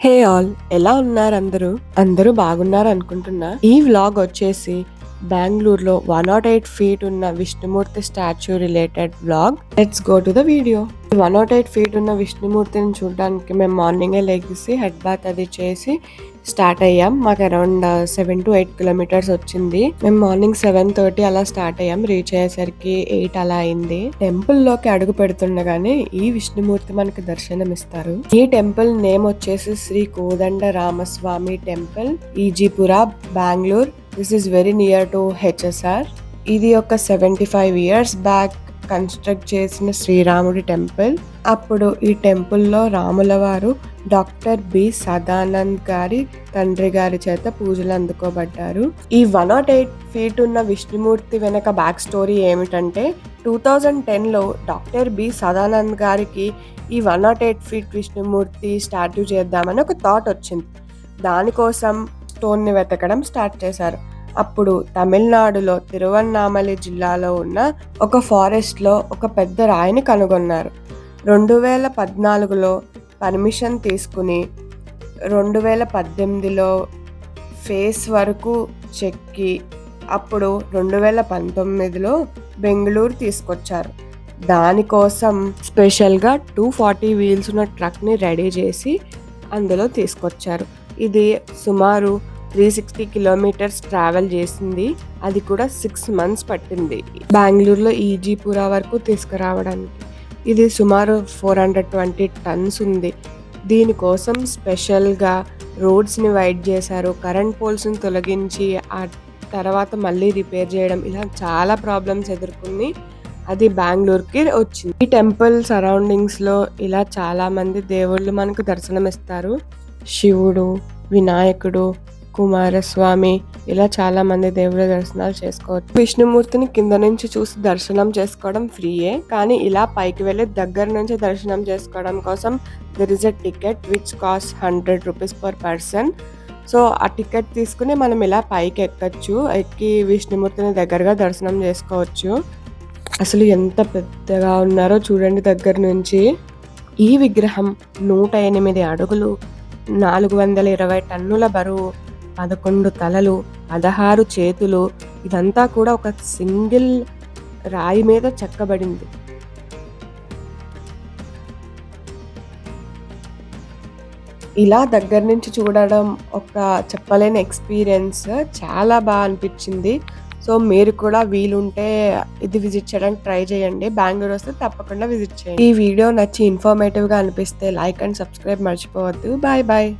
Hey all, ఎలా ఉన్నారు అందరూ? అందరూ బాగున్నారు అనుకుంటున్నా. ఈ వ్లాగ్ వచ్చేసి బెంగళూరులో 108 ఫీట్ ఉన్న Vishnumurthy statue related vlog. Let's go to the video. 108 feet ఉన్న విష్ణుమూర్తిని చూడడానికి మేము మార్నింగే లెగిసి హెడ్ బాత్ అది చేసి స్టార్ట్ అయ్యాం. మాకు అరౌండ్ 7 to 8 కిలోమీటర్స్ వచ్చింది. మేము మార్నింగ్ 7:30 అలా స్టార్ట్ అయ్యాం. రీచ్ అయ్యేసరికి 8 అలా అయింది. టెంపుల్ లోకి అడుగు పెడుతుండగానే ఈ విష్ణుమూర్తి మనకి దర్శనం ఇస్తారు. ఈ టెంపుల్ నేమ్ వచ్చేసి Shri Kodanda Ramaswamy temple, Ejipura, Bengaluru. This is very near to HSR. ఇది ఒక 75 years బ్యాక్ కన్స్ట్రక్ట్ చేసిన శ్రీరాముడి టెంపుల్. అప్పుడు ఈ టెంపుల్లో రాముల వారు డాక్టర్ బి సదానంద్ గారి తండ్రి గారి చేత పూజలు అందుకోబడ్డారు. ఈ 108 ఫీట్ ఉన్న విష్ణుమూర్తి వెనక బ్యాక్ స్టోరీ ఏమిటంటే 2010లో డాక్టర్ బి సదానంద్ గారికి ఈ 108 ఫీట్ విష్ణుమూర్తి స్టాట్యూ చేద్దామని ఒక థాట్ వచ్చింది. దానికోసం స్టోన్ ని వెతకడం స్టార్ట్ చేశారు. అప్పుడు తమిళనాడులో తిరువన్నామలై జిల్లాలో ఉన్న ఒక ఫారెస్ట్ లో ఒక పెద్ద రాయిని కనుగొన్నారు. 2014లో పర్మిషన్ తీసుకుని 2018లో ఫేస్ వరకు చెక్కి అప్పుడు 2019లో బెంగళూరు తీసుకొచ్చారు. దానికోసం స్పెషల్గా 240 వీల్స్ ఉన్న ట్రక్ ని రెడీ చేసి అందులో తీసుకొచ్చారు. ఇది సుమారు 360 kilometers ట్రావెల్ చేసింది. అది కూడా 6 months పట్టింది బెంగళూరులో ఈజీపురా వరకు తీసుకురావడానికి. ఇది సుమారు 420 tons ఉంది. దీనికోసం స్పెషల్గా రోడ్స్ని వైడ్ చేశారు, కరెంట్ పోల్స్ని తొలగించి ఆ తర్వాత మళ్ళీ రిపేర్ చేయడం, ఇలా చాలా ప్రాబ్లమ్స్ ఎదుర్కొని అది బెంగళూరుకి వచ్చింది. ఈ టెంపుల్ సరౌండింగ్స్లో ఇలా చాలా మంది దేవుళ్ళు మనకు దర్శనం ఇస్తారు. శివుడు, వినాయకుడు, కుమారస్వామి, ఇలా చాలా మంది దేవుళ్ళ దర్శనాలు చేసుకోవచ్చు. విష్ణుమూర్తిని కింద నుంచి చూసి దర్శనం చేసుకోవడం ఫ్రీయే, కానీ ఇలా పైకి వెళ్ళి దగ్గర నుంచి దర్శనం చేసుకోవడం కోసం there is a ticket which cost 100 rupees per person. So ఆ టికెట్ తీసుకుని మనం ఇలా పైకి ఎక్కచ్చు, ఎక్కి విష్ణుమూర్తిని దగ్గరగా దర్శనం చేసుకోవచ్చు. అసలు ఎంత పెద్దగా ఉన్నారో చూడండి దగ్గర నుంచి. ఈ విగ్రహం 108 అడుగులు, 420 టన్నుల బరువు, 11 తలలు, 16 చేతులు. ఇదంతా కూడా ఒక సింగిల్ రాయి మీద చెక్కబడింది. ఇలా దగ్గర నుంచి చూడడం ఒక చెప్పలేని ఎక్స్పీరియన్స్. చాలా బాగా అనిపించింది. సో మీరు కూడా వీలుంటే ఇది విజిట్ చేయడానికి ట్రై చేయండి. బెంగళూరు వస్తే తప్పకుండా విజిట్ చేయండి. ఈ వీడియో నచ్చి ఇన్ఫర్మేటివ్గా అనిపిస్తే లైక్ అండ్ సబ్స్క్రైబ్ మర్చిపోవద్దు. Bye bye.